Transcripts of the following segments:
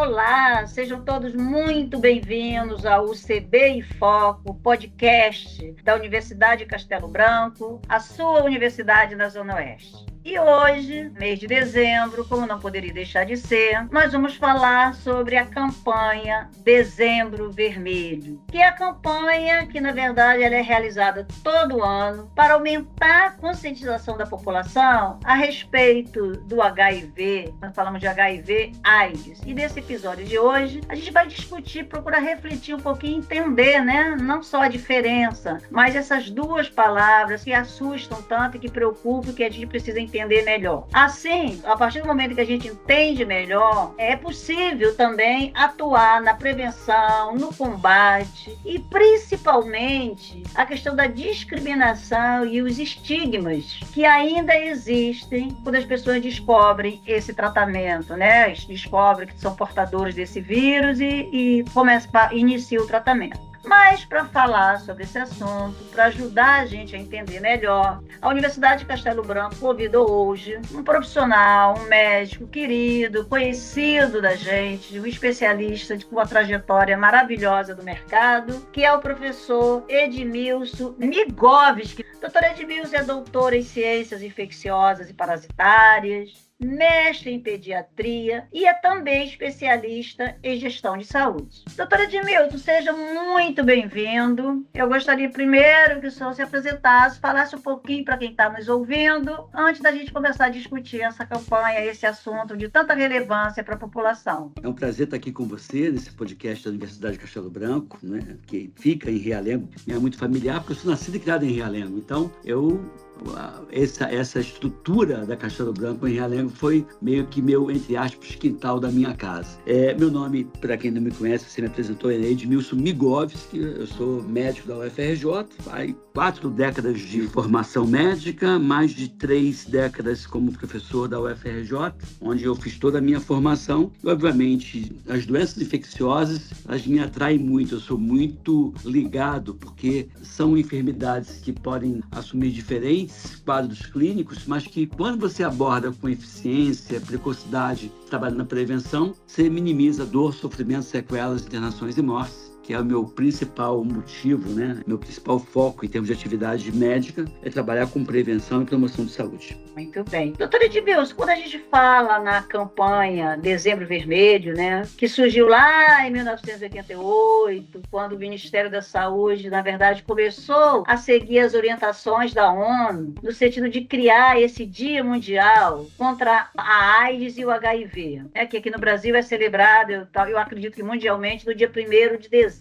Olá, sejam todos muito bem-vindos ao UCB em Foco, podcast da Universidade Castelo Branco, a sua universidade na Zona Oeste. E hoje, mês de dezembro, como não poderia deixar de ser, nós vamos falar sobre a campanha Dezembro Vermelho, que é a campanha que, na verdade, ela é realizada todo ano para aumentar a conscientização da população a respeito do HIV. Nós falamos de HIV/AIDS. E nesse episódio de hoje, a gente vai discutir, procurar refletir um pouquinho, entender, né? Não só a diferença, mas essas duas palavras que assustam tanto e que preocupam, que a gente precisa entender melhor. Assim, a partir do momento que a gente entende melhor, é possível também atuar na prevenção, no combate e principalmente a questão da discriminação e os estigmas que ainda existem quando as pessoas descobrem esse tratamento, né? Descobrem que são portadores desse vírus e iniciam o tratamento. Mas, para falar sobre esse assunto, para ajudar a gente a entender melhor, a Universidade Castelo Branco convidou hoje um profissional, um médico querido, conhecido da gente, um especialista com uma trajetória maravilhosa do mercado, que é o professor Edmilson Migovski. Doutor Edmilson é doutor em Ciências Infecciosas e Parasitárias, mestre em pediatria e é também especialista em gestão de saúde. Doutora Edmilson, seja muito bem-vindo. Eu gostaria primeiro que o senhor se apresentasse, falasse um pouquinho para quem está nos ouvindo, antes da gente começar a discutir essa campanha, esse assunto de tanta relevância para a população. É um prazer estar aqui com você nesse podcast da Universidade de Castelo Branco, né, que fica em Realengo. É muito familiar, porque eu sou nascido e criado em Realengo. Então, essa estrutura da Castelo Branco em Realengo foi meio que meu, entre aspas, quintal da minha casa. Meu nome, para quem não me conhece, você me apresentou, é Edmilson Migovski. Eu sou médico da UFRJ, há 4 décadas de formação médica, mais de 3 décadas como professor da UFRJ, onde eu fiz toda a minha formação. E, obviamente, as doenças infecciosas, elas me atraem muito. Eu sou muito ligado, porque são enfermidades que podem assumir diferentes quadros clínicos, mas que quando você aborda com eficiência, precocidade, trabalhando na prevenção, você minimiza dor, sofrimento, sequelas, internações e mortes, que é o meu principal motivo, né? Meu principal foco em termos de atividade médica é trabalhar com prevenção e promoção de saúde. Muito bem. Doutora Edmilson, quando a gente fala na campanha Dezembro Vermelho, né, que surgiu lá em 1988, quando o Ministério da Saúde, na verdade, começou a seguir as orientações da ONU, no sentido de criar esse Dia Mundial contra a AIDS e o HIV, né, que aqui no Brasil é celebrado, eu acredito que mundialmente, no dia 1º de dezembro.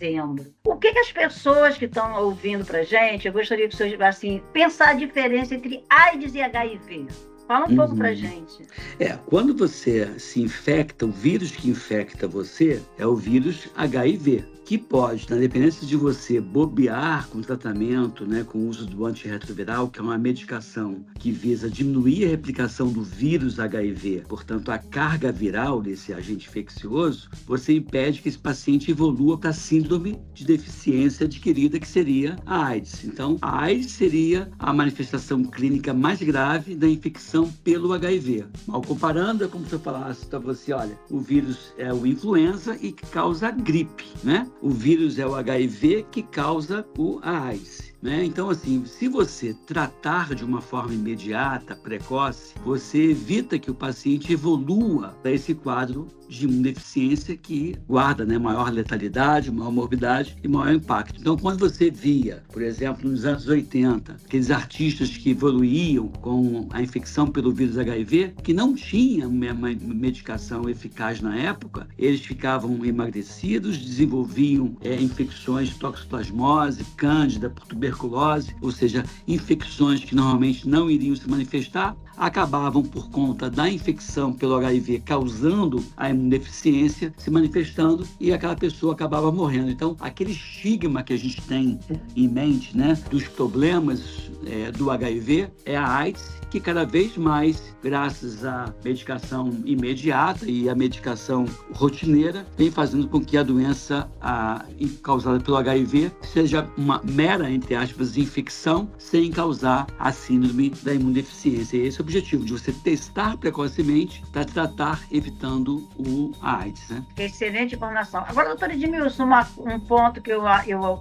O que as pessoas que estão ouvindo pra gente, eu gostaria que vocês, assim, pensar a diferença entre AIDS e HIV. Fala um pouco pra gente. Quando você se infecta, o vírus que infecta você é o vírus HIV, que pode, na dependência de você bobear com tratamento, né, com o uso do antirretroviral, que é uma medicação que visa diminuir a replicação do vírus HIV, portanto, a carga viral desse agente infeccioso, você impede que esse paciente evolua para a síndrome de deficiência adquirida, que seria a AIDS. Então, a AIDS seria a manifestação clínica mais grave da infecção pelo HIV. Mal comparando, é como se eu falasse para você, olha, o vírus é o influenza e que causa a gripe, né? O vírus é o HIV que causa a AIDS. Né? Então, assim, se você tratar de uma forma imediata, precoce, você evita que o paciente evolua para esse quadro de imunodeficiência que guarda, né, maior letalidade, maior morbidade e maior impacto. Então, quando você via, por exemplo, nos anos 80, aqueles artistas que evoluíam com a infecção pelo vírus HIV, que não tinha uma medicação eficaz na época, eles ficavam emagrecidos, desenvolviam infecções de toxoplasmose, cândida, tuberculose, ou seja, infecções que normalmente não iriam se manifestar, acabavam por conta da infecção pelo HIV causando a imunodeficiência se manifestando e aquela pessoa acabava morrendo. Então, aquele estigma que a gente tem em mente, né, dos problemas do HIV é a AIDS, que cada vez mais, graças à medicação imediata e à medicação rotineira, vem fazendo com que a doença causada pelo HIV seja uma mera, entre aspas, infecção, sem causar a síndrome da imunodeficiência. Esse esse objetivo, de você testar precocemente para tratar, evitando a AIDS, né? Excelente informação. Agora, doutora Edmilson, um ponto que eu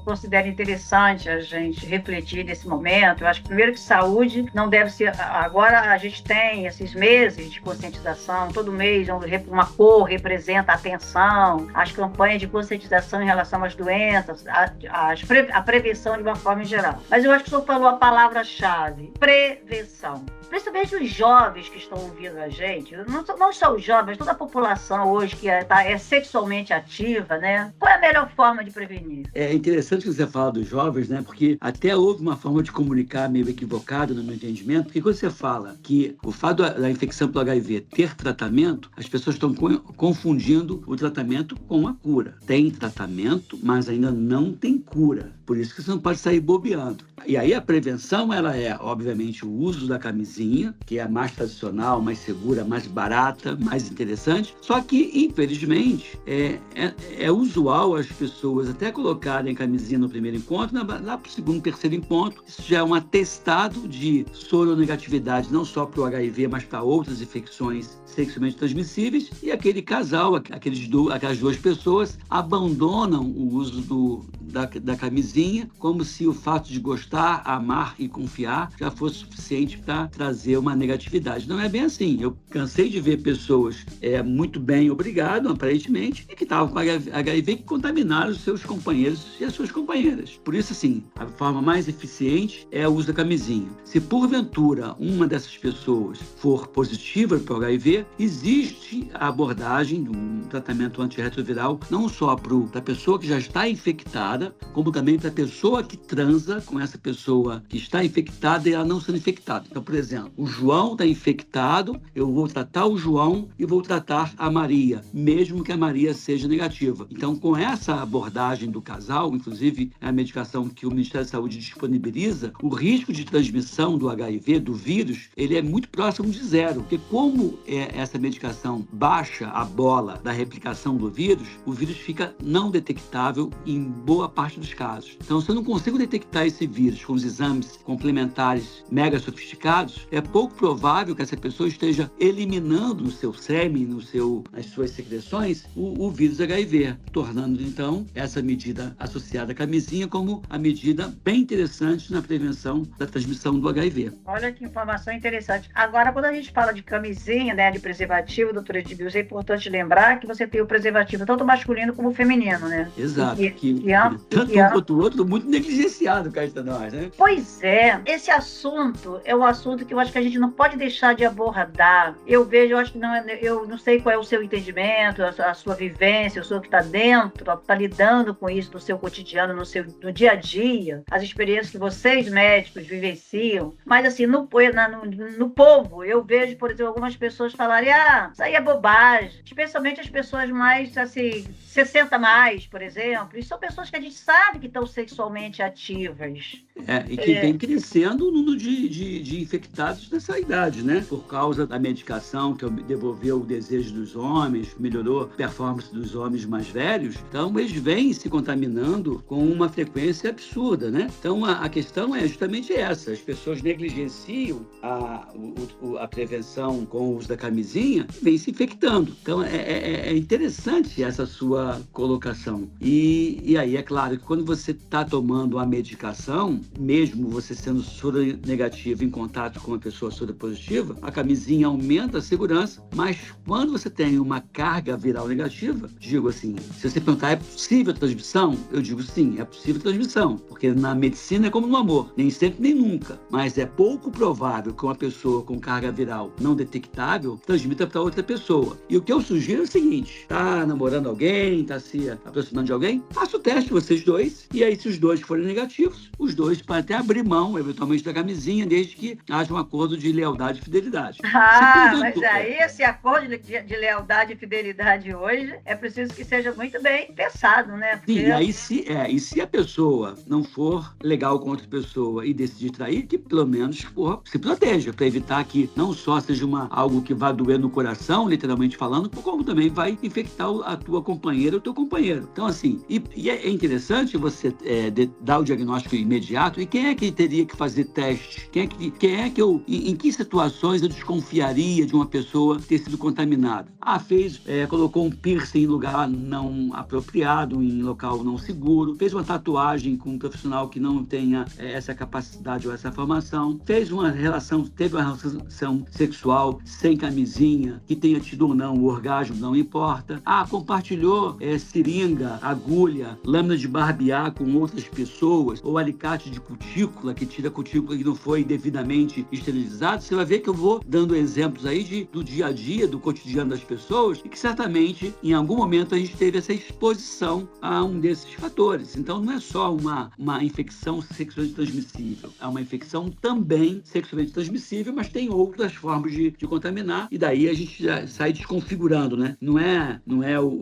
considero interessante a gente refletir nesse momento. Eu acho que, primeiro, que saúde não deve ser... Agora a gente tem esses meses de conscientização, todo mês uma cor representa a atenção, as campanhas de conscientização em relação às doenças, a prevenção de uma forma em geral. Mas eu acho que o senhor falou a palavra-chave, prevenção. Principalmente os jovens que estão ouvindo a gente, não só os jovens, toda a população hoje que é sexualmente ativa, né? Qual é a melhor forma de prevenir? É interessante que você fala dos jovens, né? Porque até houve uma forma de comunicar meio equivocada no meu entendimento, porque quando você fala que o fato da infecção pelo HIV ter tratamento, as pessoas estão confundindo o tratamento com a cura. Tem tratamento, mas ainda não tem cura. Por isso que você não pode sair bobeando. E aí a prevenção, ela é, obviamente, o uso da camisinha, que é a mais tradicional, mais segura, mais barata, mais interessante. Só que, infelizmente, é usual as pessoas até colocarem camisinha no primeiro encontro, lá para o segundo, terceiro encontro. Isso já é um atestado de soronegatividade, não só para o HIV, mas para outras infecções sexualmente transmissíveis. E aquele casal, aquelas duas pessoas abandonam o uso da camisinha, como se o fato de gostar, amar e confiar já fosse suficiente para trazer uma negatividade. Não é bem assim. Eu cansei de ver pessoas muito bem, obrigado, aparentemente, e que estavam com HIV que contaminaram os seus companheiros e as suas companheiras. Por isso, assim, a forma mais eficiente é o uso da camisinha. Se porventura uma dessas pessoas for positiva para o HIV, existe a abordagem de um tratamento antirretroviral, não só para a pessoa que já está infectada, como também para a pessoa que transa com essa pessoa que está infectada e ela não sendo infectada. Então, por exemplo, o João está infectado, eu vou tratar o João e vou tratar a Maria, mesmo que a Maria seja negativa. Então, com essa abordagem do casal, inclusive a medicação que o Ministério da Saúde disponibiliza, o risco de transmissão do HIV, do vírus, ele é muito próximo de zero, porque como essa medicação baixa a bola da replicação do vírus, o vírus fica não detectável em boa parte dos casos. Então, se eu não consigo detectar esse vírus com os exames complementares mega sofisticados, é pouco provável que essa pessoa esteja eliminando no seu sêmen, nas suas secreções, o vírus HIV, tornando, então, essa medida associada à camisinha como a medida bem interessante na prevenção da transmissão do HIV. Olha que informação interessante. Agora, quando a gente fala de camisinha, né, de preservativo, doutora Edmilson, é importante lembrar que você tem o preservativo tanto masculino como feminino, né? Exato. Tanto um quanto o outro, muito negligenciado, cá entre nós, né? Pois é. Esse assunto é um assunto que eu acho que a gente não pode deixar de abordar. Eu acho que eu não sei qual é o seu entendimento, a sua vivência, o senhor que está dentro, está lidando com isso no seu cotidiano, no dia a dia, as experiências que vocês, médicos, vivenciam. Mas, assim, no povo, eu vejo, por exemplo, algumas pessoas falarem, isso aí é bobagem. Especialmente as pessoas mais, assim, 60 mais, por exemplo. E são pessoas que a gente sabe que estão sexualmente ativas. E que vem crescendo o número de infectados nessa idade, né? Por causa da medicação que devolveu o desejo dos homens, melhorou a performance dos homens mais velhos. Então, eles vêm se contaminando com uma frequência absurda, né? Então, a questão é justamente essa. As pessoas negligenciam a prevenção com o uso da camisinha e vêm se infectando. Então, é interessante essa sua colocação. E aí, é claro que quando você está tomando a medicação, mesmo você sendo soronegativo em contato com uma pessoa soropositiva, a camisinha aumenta a segurança, mas quando você tem uma carga viral negativa, digo assim, se você perguntar, é possível a transmissão? Eu digo sim, é possível a transmissão, porque na medicina é como no amor, nem sempre nem nunca, mas é pouco provável que uma pessoa com carga viral não detectável transmita para outra pessoa. E o que eu sugiro é o seguinte, tá namorando alguém, tá se aproximando de alguém, faça o teste vocês dois, e aí se os dois forem negativos, os dois podem até abrir mão, eventualmente, da camisinha, desde que haja um acordo de lealdade e fidelidade. Mas aí esse acordo de lealdade e fidelidade hoje é preciso que seja muito bem pensado, né? Porque... Sim, aí se a pessoa não for legal com outra pessoa e decidir trair, que pelo menos se proteja, para evitar que não só seja algo que vá doer no coração, literalmente falando, como também vai infectar a tua companheira ou o teu companheiro. Então, assim, e é interessante interessante você dar o diagnóstico imediato. E quem é que teria que fazer teste? Em que situações eu desconfiaria de uma pessoa ter sido contaminada? Colocou um piercing em lugar não apropriado, em local não seguro, fez uma tatuagem com um profissional que não tenha essa capacidade ou essa formação, teve uma relação sexual sem camisinha, que tenha tido ou não o orgasmo, não importa. Compartilhou seringa, agulha, lâmina de barbear com outras pessoas, ou alicate de cutícula, que tira a cutícula que não foi devidamente esterilizado. Você vai ver que eu vou dando exemplos aí do dia a dia, do cotidiano das pessoas, e que certamente, em algum momento, a gente teve essa exposição a um desses fatores. Então, não é só uma infecção sexualmente transmissível, é uma infecção também sexualmente transmissível, mas tem outras formas de contaminar, e daí a gente já sai desconfigurando, né? Não é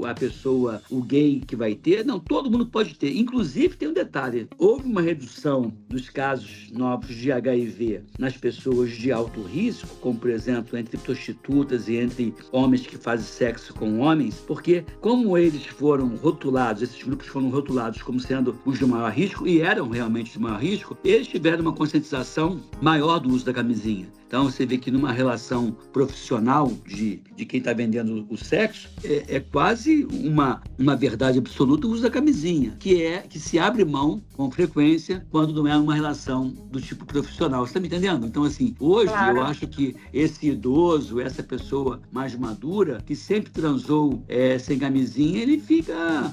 a pessoa, o gay que vai ter, não, todo mundo pode ter. Inclusive, tem um detalhe, houve uma redução dos casos novos de HIV nas pessoas de alto risco, como, por exemplo, entre prostitutas e entre homens que fazem sexo com homens, porque como eles foram rotulados, esses grupos foram rotulados como sendo os de maior risco, e eram realmente de maior risco, eles tiveram uma conscientização maior do uso da camisinha. Então, você vê que numa relação profissional de quem está vendendo o sexo, é quase uma verdade absoluta o uso da camisinha, que se abre mão com frequência quando não é uma relação do tipo profissional. Você está me entendendo? Então, assim, hoje eu acho que esse idoso, essa pessoa mais madura, que sempre transou sem camisinha, ele fica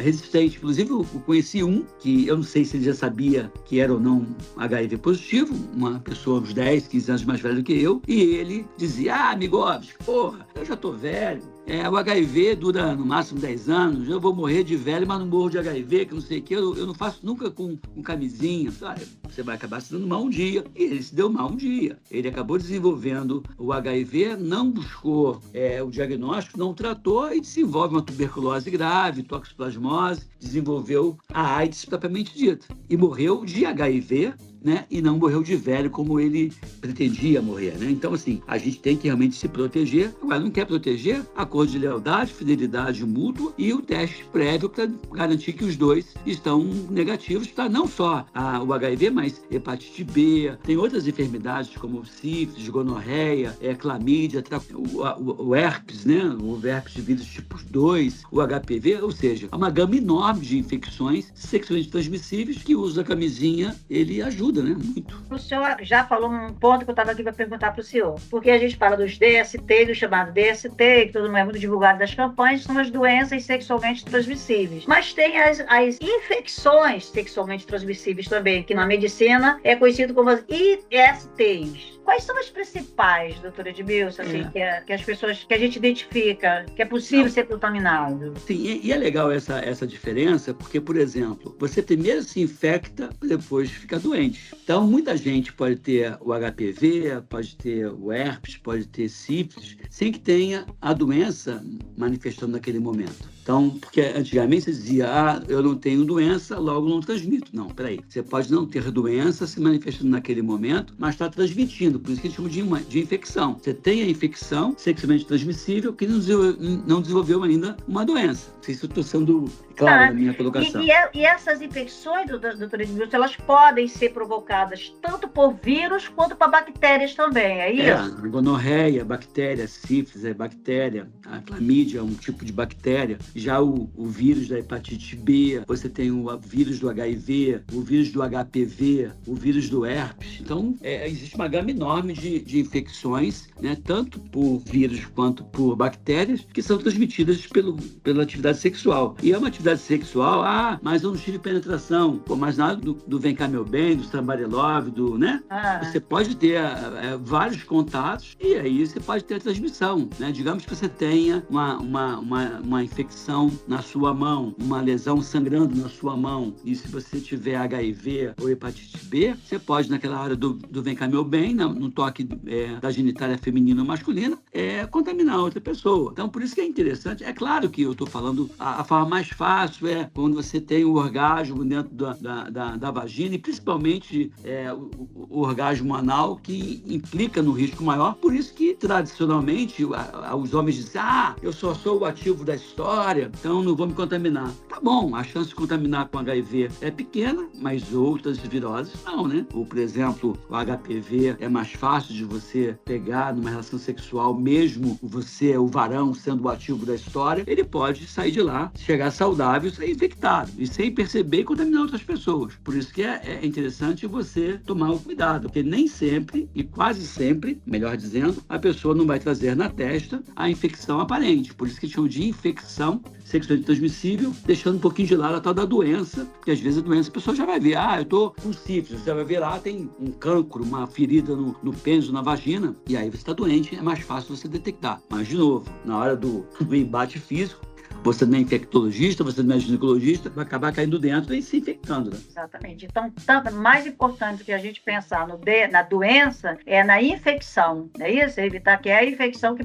resistente. Inclusive, eu conheci um que eu não sei se ele já sabia que era ou não HIV positivo, uma pessoa uns 10, 15 anos mais velho do que eu, e ele dizia: amigos, porra, eu já tô velho, o HIV dura no máximo 10 anos, eu vou morrer de velho, mas não morro de HIV, que não sei o que, eu não faço nunca com camisinha. Você vai acabar se dando mal um dia. E ele se deu mal um dia. Ele acabou desenvolvendo o HIV, não buscou o diagnóstico, não tratou e desenvolve uma tuberculose grave, toxoplasmose, desenvolveu a AIDS propriamente dita. E morreu de HIV, né? E não morreu de velho como ele pretendia morrer, né? Então, assim, a gente tem que realmente se proteger. Agora, não quer proteger? Acordo de lealdade, fidelidade mútua e o teste prévio para garantir que os dois estão negativos para não só o HIV, mas hepatite B, tem outras enfermidades como sífilis, gonorreia, clamídia, o herpes, né? O herpes de vírus tipo 2, o HPV, ou seja, há uma gama enorme de infecções sexualmente transmissíveis que o uso da camisinha, ele ajuda, né? Muito. O senhor já falou um ponto que eu estava aqui para perguntar para o senhor. Porque a gente fala dos DST, do chamado DST, que todo mundo é muito divulgado das campanhas, são as doenças sexualmente transmissíveis. Mas tem as infecções sexualmente transmissíveis também, que na medicina é conhecido como as ISTs. Quais são as principais, doutora Edmilson, assim, que as pessoas, que a gente identifica, que é possível ser contaminado? Sim, e é legal essa diferença, porque, por exemplo, você primeiro se infecta, depois fica doente. Então, muita gente pode ter o HPV, pode ter o herpes, pode ter sífilis, sem que tenha a doença manifestando naquele momento. Então, porque antigamente você dizia, eu não tenho doença, logo não transmito. Não, peraí. Você pode não ter doença se manifestando naquele momento, mas está transmitindo. Por isso que a gente chama de infecção. Você tem a infecção sexualmente transmissível que não desenvolveu ainda uma doença. Não sei se eu estou sendo claro na minha colocação. E essas infecções, doutora Edmilson, elas podem ser provocadas tanto por vírus quanto por bactérias também, é isso? Gonorreia, bactéria, sífilis, bactéria, a clamídia é um tipo de bactéria. Já o vírus da hepatite B, você tem o vírus do HIV, o vírus do HPV, o vírus do herpes. Então, existe uma gama enorme de infecções, né, tanto por vírus quanto por bactérias, que são transmitidas pela atividade sexual. E é uma atividade sexual, mas eu não tive penetração. Pô, mas nada do Vem Cá Meu Bem, do Somebody Love, né? Você pode ter vários contatos e aí você pode ter a transmissão, né? Digamos que você tenha uma infecção na sua mão, uma lesão sangrando na sua mão, e se você tiver HIV ou hepatite B, você pode, naquela hora do Vem Cá Meu Bem, no toque da genitália feminina ou masculina, contaminar outra pessoa. Então, por isso que é interessante. É claro que eu estou falando, a forma mais fácil é quando você tem o orgasmo dentro da vagina, e principalmente o orgasmo anal, que implica no risco maior. Por isso que, tradicionalmente, os homens dizem, eu só sou o ativo da história, área, então não vou me contaminar. Tá bom, a chance de contaminar com HIV é pequena, mas outras viroses não, né? Ou, por exemplo, o HPV é mais fácil de você pegar numa relação sexual, mesmo você, o varão, sendo o ativo da história, ele pode sair de lá, chegar saudável, sair infectado, e sem perceber e contaminar outras pessoas. Por isso que é interessante você tomar o cuidado, porque nem sempre, e quase sempre, melhor dizendo, a pessoa não vai trazer na testa a infecção aparente. Por isso que chamam de infecção sexualmente transmissível, deixando um pouquinho de lado a tal da doença, porque às vezes a doença a pessoa já vai ver, eu tô com sífilis, você vai ver lá, tem um cancro, uma ferida no pênis, na vagina, e aí você está doente, é mais fácil você detectar. Mas, de novo, na hora do embate físico, você não é infectologista, você não é ginecologista, vai acabar caindo dentro e se infectando, né? Exatamente. Então, mais importante que a gente pensar na doença é na infecção, não é isso? Evitar que é a infecção que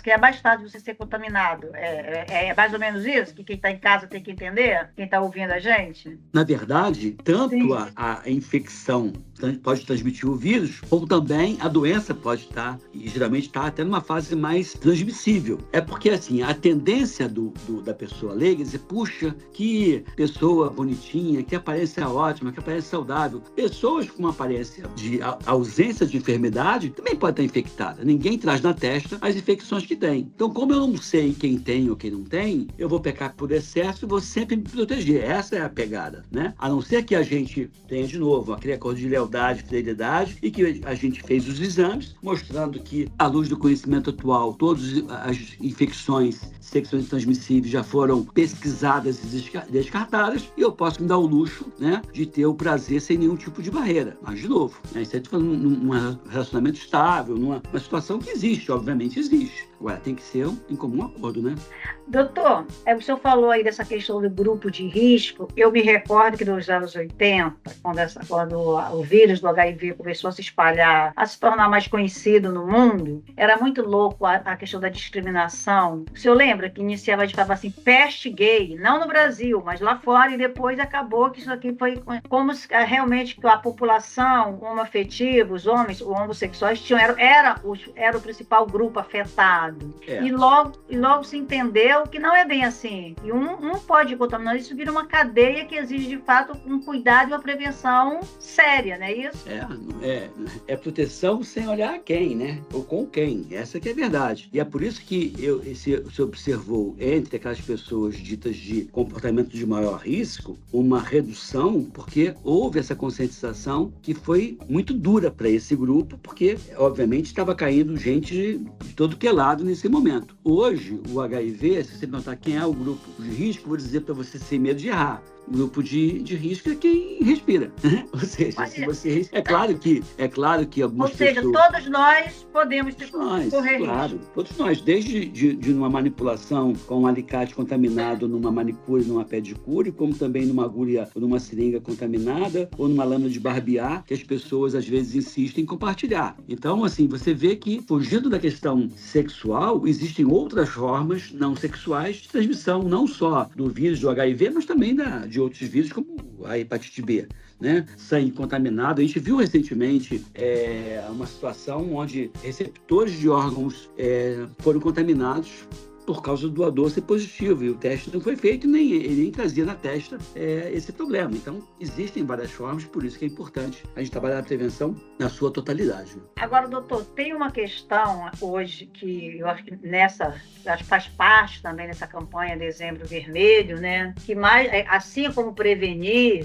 que é mais fácil de você ser contaminado. É mais ou menos isso que quem está em casa tem que entender? Quem está ouvindo a gente? Na verdade, tanto a infecção pode transmitir o vírus, como também a doença pode estar, e geralmente está até numa fase mais transmissível. É porque, assim, a tendência da pessoa leiga é dizer, puxa, que pessoa bonitinha, que aparência ótima, que aparência saudável. Pessoas com uma aparência de ausência de enfermidade também podem estar infectadas. Ninguém traz na testa as infecções que tem. Então, como eu não sei quem tem ou quem não tem, eu vou pecar por excesso e vou sempre me proteger. Essa é a pegada, né? A não ser que a gente tenha, de novo, aquele acordo de lealdade, fidelidade, e que a gente fez os exames, mostrando que, à luz do conhecimento atual, todas as infecções sexualmente transmissíveis já foram pesquisadas e descartadas, e eu posso me dar o luxo, né, de ter o prazer sem nenhum tipo de barreira. Mas, de novo, né, isso aí tá falando num relacionamento estável, numa situação que existe, obviamente existe. Agora, tem que ser em comum acordo, né? Doutor, o senhor falou aí dessa questão do grupo de risco. Eu me recordo que nos anos 80, quando o vírus do HIV começou a se espalhar, a se tornar mais conhecido no mundo, era muito louco a questão da discriminação. O senhor lembra que iniciava de falar assim, peste gay, não no Brasil, mas lá fora, e depois acabou que isso aqui foi como realmente a população homoafetiva, os homens, os homossexuais, era o principal grupo afetado. E logo se entendeu que não é bem assim. E um pode contaminar, isso vira uma cadeia que exige, de fato, um cuidado e uma prevenção séria, não é isso? É proteção sem olhar a quem, né? Ou com quem. Essa que é a verdade. E é por isso que você observou entre aquelas pessoas ditas de comportamento de maior risco, uma redução, porque houve essa conscientização que foi muito dura para esse grupo, porque, obviamente, estava caindo gente de todo que é lado nesse momento. Hoje, o HIV, se você perguntar quem é o grupo de risco, vou dizer para você sem medo de errar. O grupo de risco é quem respira. Ou seja, se você respira, é claro que algumas pessoas... Ou seja, todos nós podemos correr risco. Todos nós, desde de uma manipulação com um alicate contaminado numa manicure, numa pedicure, como também numa agulha ou numa seringa contaminada, ou numa lâmina de barbear, que as pessoas às vezes insistem em compartilhar. Então, assim, você vê que, fugindo da questão sexual, existem outras formas não sexuais de transmissão, não só do vírus do HIV, mas também de outros vírus, como a hepatite B, né? Sangue contaminado. A gente viu recentemente uma situação onde receptores de órgãos foram contaminados por causa do doador ser positivo, e o teste não foi feito, ele nem trazia na testa esse problema. Então, existem várias formas, por isso que é importante a gente trabalhar a prevenção na sua totalidade. Agora, doutor, tem uma questão hoje que eu acho que faz parte também dessa campanha Dezembro Vermelho, né? Que mais, assim como prevenir,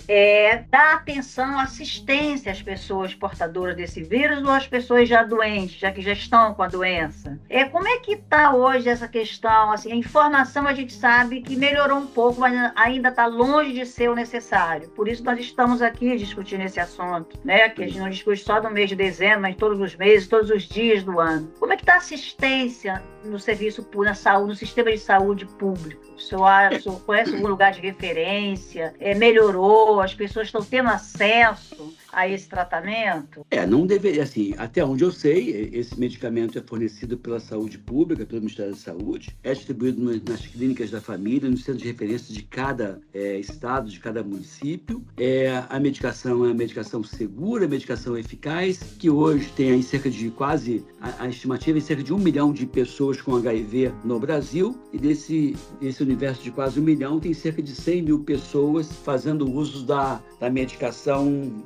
dar atenção, assistência às pessoas portadoras desse vírus ou às pessoas já doentes, já que já estão com a doença. Como é que está hoje essa questão? Assim, a informação a gente sabe que melhorou um pouco, mas ainda está longe de ser o necessário. Por isso nós estamos aqui discutindo esse assunto, né? Que a gente não discute só no mês de dezembro, mas todos os meses, todos os dias do ano. Como é que está a assistência no serviço público, na saúde, no sistema de saúde público? O senhor conhece algum lugar de referência? Melhorou? As pessoas estão tendo acesso a esse tratamento? Não deveria, assim, até onde eu sei, esse medicamento é fornecido pela saúde pública, pelo Ministério da Saúde, é distribuído nas clínicas da família, nos centros de referência de cada estado, de cada município. A medicação é uma medicação segura, medicação eficaz, que hoje tem aí cerca de a estimativa é cerca de 1 milhão de pessoas com HIV no Brasil, e desse universo de quase 1 milhão, tem cerca de 100 mil pessoas fazendo uso da medicação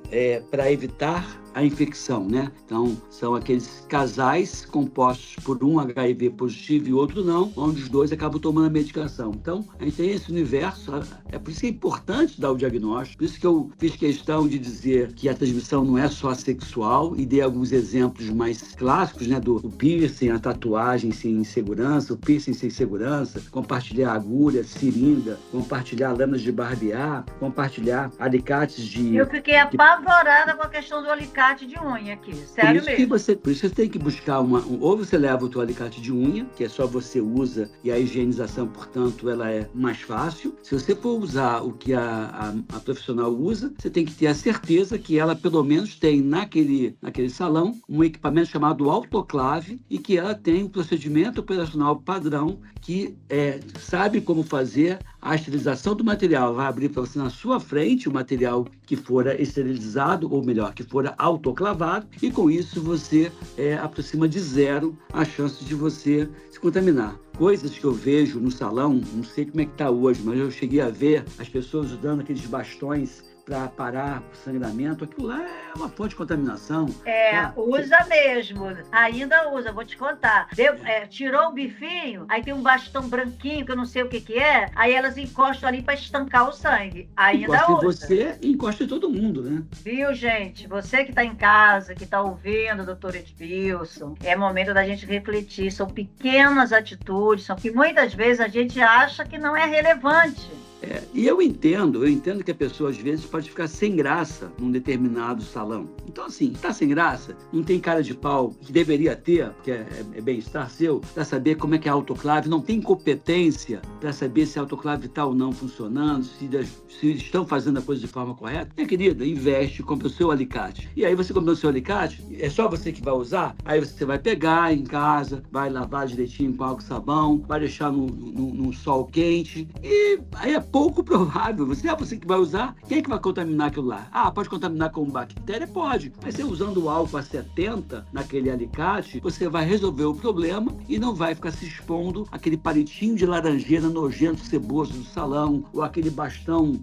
para evitar a infecção, né? Então, são aqueles casais compostos por um HIV positivo e outro não, onde os dois acabam tomando a medicação. Então, a gente tem esse universo, é por isso que é importante dar o diagnóstico, por isso que eu fiz questão de dizer que a transmissão não é só sexual, e dei alguns exemplos mais clássicos, né? Do piercing, a tatuagem sem segurança, o piercing sem segurança, compartilhar agulha, seringa, compartilhar lâminas de barbear, compartilhar alicates de... Eu fiquei apavorada com a questão do alicate de unha aqui, sério mesmo. Por isso que você tem que buscar ou você leva o teu alicate de unha, que é só você usa, e a higienização, portanto, ela é mais fácil. Se você for usar o que a profissional usa, você tem que ter a certeza que ela, pelo menos, tem naquele salão um equipamento chamado autoclave, e que ela tem um procedimento operacional padrão que sabe como fazer a esterilização do material. Vai abrir para você na sua frente o material que fora esterilizado, ou melhor, que fora autoclavado, e com isso você aproxima de zero a chance de você se contaminar. Coisas que eu vejo no salão, não sei como é que está hoje, mas eu cheguei a ver as pessoas usando aqueles bastões para parar o sangramento. Aquilo lá é uma fonte de contaminação. Usa mesmo. Ainda usa, vou te contar. Tirou o bifinho, aí tem um bastão branquinho, que eu não sei o que é, aí elas encostam ali para estancar o sangue. Ainda encosta usa. Em você e encosta em todo mundo, né? Viu, gente? Você que está em casa, que está ouvindo o doutor Edmilson, é momento da gente refletir. São pequenas atitudes, são que muitas vezes a gente acha que não é relevante. E eu entendo que a pessoa às vezes pode ficar sem graça num determinado salão. Então, assim, tá sem graça, não tem cara de pau que deveria ter, porque é bem-estar seu, para saber como é que é a autoclave, não tem competência para saber se a autoclave está ou não funcionando, se estão fazendo a coisa de forma correta. Minha querida, investe, compra o seu alicate. E aí você comprou o seu alicate, é só você que vai usar, aí você vai pegar em casa, vai lavar direitinho com água e sabão, vai deixar num sol quente, e aí é pouco provável. Você que vai usar, quem é que vai contaminar aquilo lá? Pode contaminar com bactéria? Pode. Mas você usando o álcool a 70 naquele alicate, você vai resolver o problema e não vai ficar se expondo aquele palitinho de laranjeira nojento, ceboso do salão, ou aquele bastão...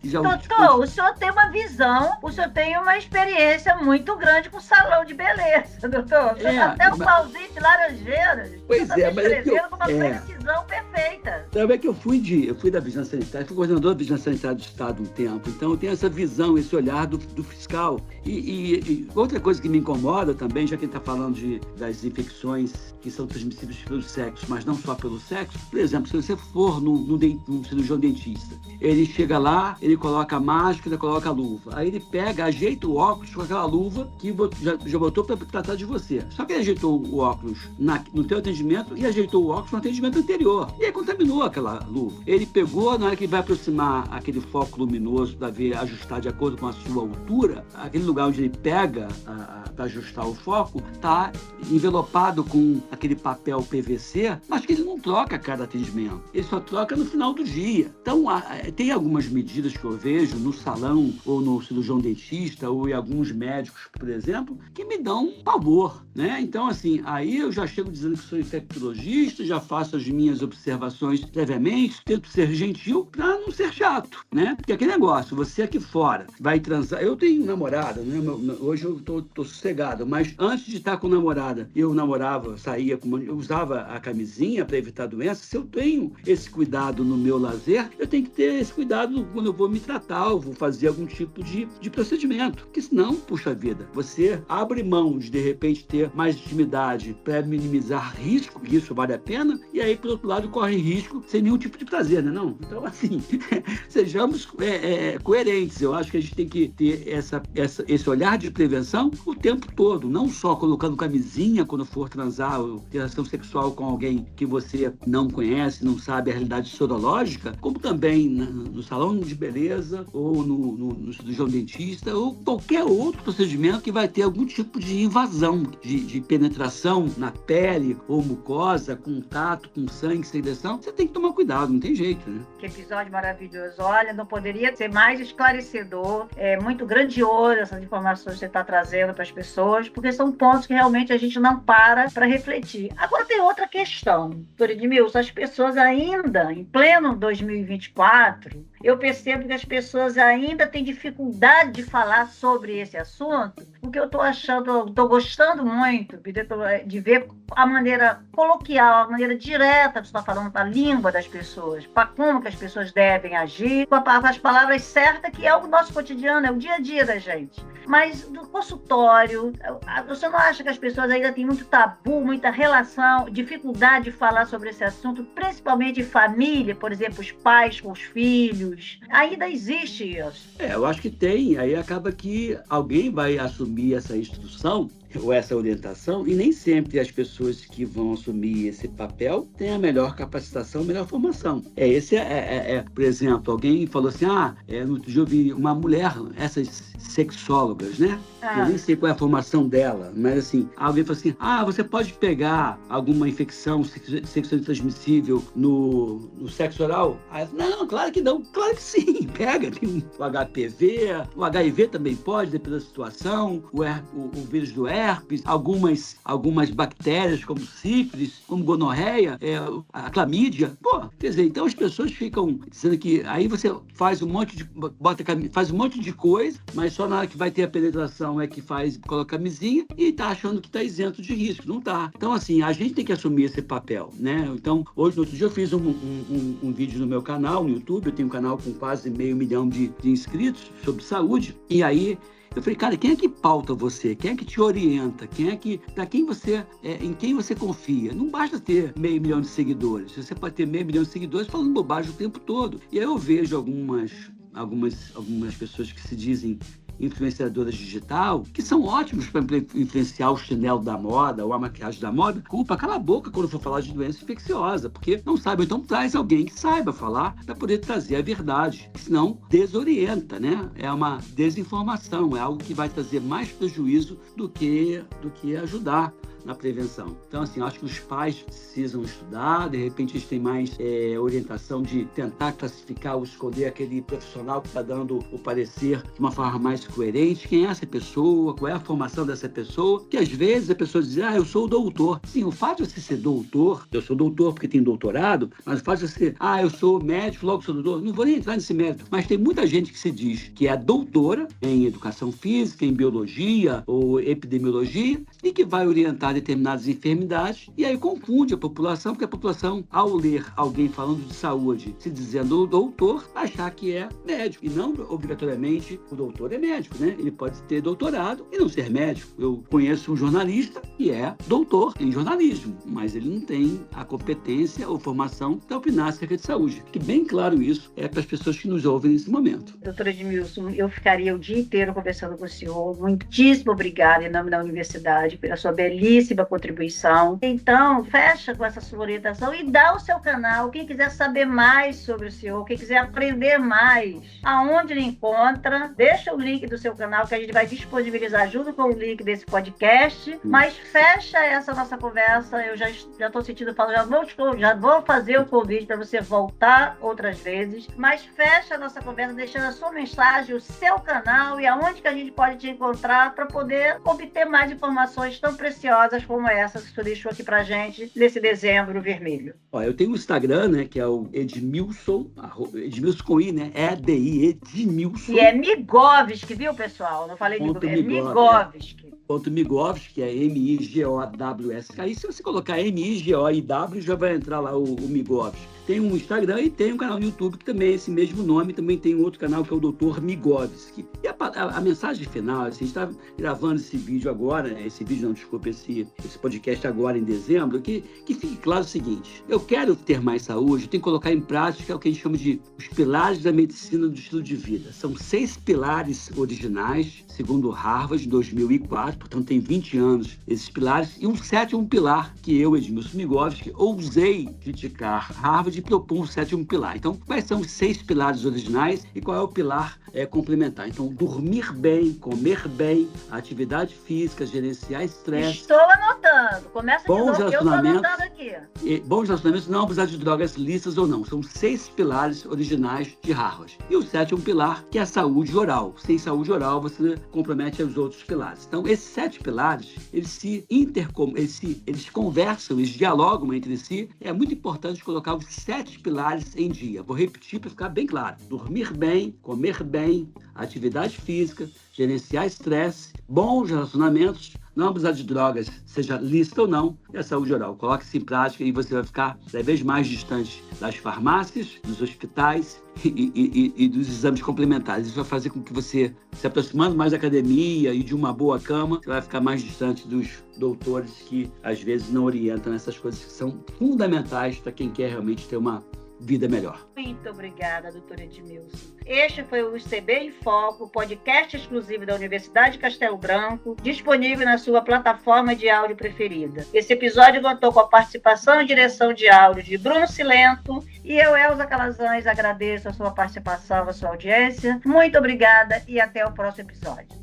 Doutor, o senhor tem uma visão, o senhor tem uma experiência muito grande com salão de beleza, doutor. Até o pauzinho de laranjeira. Pois é, mas é que com uma precisão perfeita. Então, que eu fui da vigilância sanitária, fui coordenador da vigilância sanitária do Estado um tempo, então eu tenho essa visão, esse olhar do fiscal. E outra coisa que me incomoda também, já que ele está falando das infecções que são transmissíveis pelo sexo, mas não só pelo sexo, por exemplo, se você for num cirurgião dentista, ele chega lá, ele coloca a máscara, coloca a luva, aí ele pega, ajeita o óculos com aquela luva que já botou para tratar de você. Só que ele ajeitou o óculos no teu atendimento e ajeitou o óculos no atendimento anterior. E aí contaminou aquela luva. Ele pegou, na hora que vai aproximar aquele foco luminoso para ver, ajustar de acordo com a sua altura, aquele lugar onde ele pega para ajustar o foco, está envelopado com aquele papel PVC, mas que ele não troca a cada atendimento. Ele só troca no final do dia. Então, tem algumas medidas que eu vejo no salão, ou no cirurgião dentista, ou em alguns médicos, por exemplo, que me dão pavor, né? Então, assim, aí eu já chego dizendo que sou infectologista, já faço as minhas observações previamente, tento ser gentil para não ser chato, né? Porque aquele negócio, você aqui fora vai transar... Eu tenho namorada, né? Hoje eu tô sossegado, mas antes de estar com namorada, eu namorava, saía eu usava a camisinha para evitar doença. Se eu tenho esse cuidado no meu lazer, eu tenho que ter esse cuidado quando eu vou me tratar, ou vou fazer algum tipo de procedimento. Porque senão, puxa vida, você abre mão de repente ter mais intimidade para minimizar risco, e isso vale a pena, e aí, por outro lado, corre risco sem nenhum tipo de prazer, né? Não? Então, assim, sejamos coerentes. Eu acho que a gente tem que ter esse olhar de prevenção o tempo todo, não só colocando camisinha quando for transar ou ter relação sexual com alguém que você você não conhece, não sabe a realidade sorológica, como também no salão de beleza ou no cirurgião dentista ou qualquer outro procedimento que vai ter algum tipo de invasão, de penetração na pele ou mucosa, contato com sangue, secreção. Você tem que tomar cuidado, não tem jeito, né? Que episódio maravilhoso. Olha, não poderia ser mais esclarecedor. É muito grandioso essas informações que você está trazendo para as pessoas, porque são pontos que realmente a gente não para refletir. Agora tem outra questão, doutor Edmilson, as pessoas ainda, em pleno 2024, eu percebo que as pessoas ainda têm dificuldade de falar sobre esse assunto, porque eu estou gostando muito de ver a maneira coloquial, a maneira direta que você está falando, a língua das pessoas, para como que as pessoas devem agir, com as palavras certas, que é o nosso cotidiano, é o dia a dia da gente. Mas no consultório, você não acha que as pessoas ainda têm muito tabu, muita relação, dificuldade de falar sobre esse assunto, principalmente em família, por exemplo, os pais com os filhos? Ainda existe isso? Eu acho que tem. Aí acaba que alguém vai assumir essa instrução ou essa orientação, e nem sempre as pessoas que vão assumir esse papel têm a melhor capacitação, a melhor formação. Por exemplo, alguém falou assim, no outro dia eu vi uma mulher, essas sexólogas, né? Eu nem sei qual é a formação dela, mas assim, alguém falou assim, você pode pegar alguma infecção sexualmente transmissível no sexo oral? Aí eu falei, não, claro que não, claro que sim, pega, tem o HPV, o HIV também pode, dependendo da situação, o vírus do herpes, algumas bactérias como sífilis, como gonorreia, a clamídia. Quer dizer, então as pessoas ficam dizendo que aí você faz faz um monte de coisa, mas só na hora que vai ter a penetração é que coloca a camisinha e tá achando que tá isento de risco. Não tá. Então, assim, a gente tem que assumir esse papel, né? Então, hoje, no outro dia, eu fiz um vídeo no meu canal, no YouTube. Eu tenho um canal com quase 500 mil de inscritos sobre saúde. E aí, eu falei, cara, quem é que pauta você? Quem é que te orienta? Em quem você confia? Não basta ter 500 mil de seguidores. Você pode ter 500 mil de seguidores falando bobagem o tempo todo. E aí eu vejo algumas pessoas que se dizem influenciadoras digital, que são ótimos para influenciar o chinelo da moda ou a maquiagem da moda. Cala a boca quando for falar de doença infecciosa, porque não sabe. Então traz alguém que saiba falar para poder trazer a verdade. Senão desorienta, né? É uma desinformação, é algo que vai trazer mais prejuízo do que ajudar na prevenção. Então, assim, acho que os pais precisam estudar, de repente eles têm mais orientação de tentar classificar ou escolher aquele profissional que está dando o parecer de uma forma mais coerente. Quem é essa pessoa? Qual é a formação dessa pessoa? Que às vezes a pessoa diz, eu sou doutor. Sim, o fato de você ser doutor, eu sou doutor porque tenho doutorado, mas o fato de você, eu sou médico, logo sou doutor, não vou nem entrar nesse mérito. Mas tem muita gente que se diz que é doutora em educação física, em biologia ou epidemiologia e que vai orientar determinadas enfermidades, e aí confunde a população, porque a população, ao ler alguém falando de saúde, se dizendo doutor, achar que é médico, e não obrigatoriamente o doutor é médico, né? Ele pode ter doutorado e não ser médico. Eu conheço um jornalista que é doutor em jornalismo, mas ele não tem a competência ou formação para opinar acerca de saúde. Fique bem claro isso para as pessoas que nos ouvem nesse momento. Doutor Edmilson, eu ficaria o dia inteiro conversando com o senhor. Muitíssimo obrigada em nome da universidade pela sua belíssima contribuição. Então, fecha com essa sua orientação e dá o seu canal. Quem quiser saber mais sobre o senhor, quem quiser aprender mais, aonde ele encontra, deixa o link do seu canal que a gente vai disponibilizar junto com o link desse podcast. Mas fecha essa nossa conversa. Eu já estou sentindo falta, já vou fazer o convite para você voltar outras vezes. Mas fecha a nossa conversa deixando a sua mensagem, o seu canal e aonde que a gente pode te encontrar para poder obter mais informações tão preciosas como essas que você deixou aqui pra gente nesse dezembro vermelho. Eu tenho um Instagram, né, que é o Edmilson com I, né? Edmilson. E é Migovski, viu, pessoal? Não falei de Migovski. Migovski, é M-I-G-O-W-S-K. E se você colocar M-I-G-O-I-W, já vai entrar lá o Migovski. Tem um Instagram e tem um canal no YouTube que também é esse mesmo nome. Também tem um outro canal que é o Dr. Migovski. E a mensagem final, assim, a gente está gravando esse vídeo agora, esse podcast agora em dezembro, que fique claro o seguinte: eu quero ter mais saúde, eu tenho que colocar em prática o que a gente chama de os pilares da medicina do estilo de vida. São 6 pilares originais, segundo Harvard, de 2004, portanto tem 20 anos esses pilares, e um sétimo pilar que eu, Edmilson Migovski, ousei criticar Harvard e propor um sétimo pilar. Então, quais são os 6 pilares originais e qual é o pilar complementar? Então, dormir bem, comer bem, atividade física, gerenciar estresse. Estou anotando. Começa de bons novo, eu estou relacionamentos, anotando aqui. Bons relacionamentos, não abusar de drogas lícitas ou não. São 6 pilares originais de Harvard. E o sétimo pilar, que é a saúde oral. Sem saúde oral, você compromete os outros pilares. Então, esses 7 pilares, eles conversam, eles dialogam entre si. É muito importante colocar os 7 pilares em dia. Vou repetir para ficar bem claro. Dormir bem, comer bem, atividade física, gerenciar estresse, bons relacionamentos, não abusar de drogas, seja lícita ou não, e a saúde oral. Coloque isso em prática e você vai ficar cada vez mais distante das farmácias, dos hospitais e dos exames complementares. Isso vai fazer com que você, se aproximando mais da academia e de uma boa cama, você vai ficar mais distante dos doutores que, às vezes, não orientam essas coisas que são fundamentais para quem quer realmente ter uma vida melhor. Muito obrigada, doutora Edmilson. Este foi o UCB em Foco, podcast exclusivo da Universidade de Castelo Branco, disponível na sua plataforma de áudio preferida. Esse episódio contou com a participação e direção de áudio de Bruno Silento, e eu, Elza Calazans, agradeço a sua participação, a sua audiência. Muito obrigada e até o próximo episódio.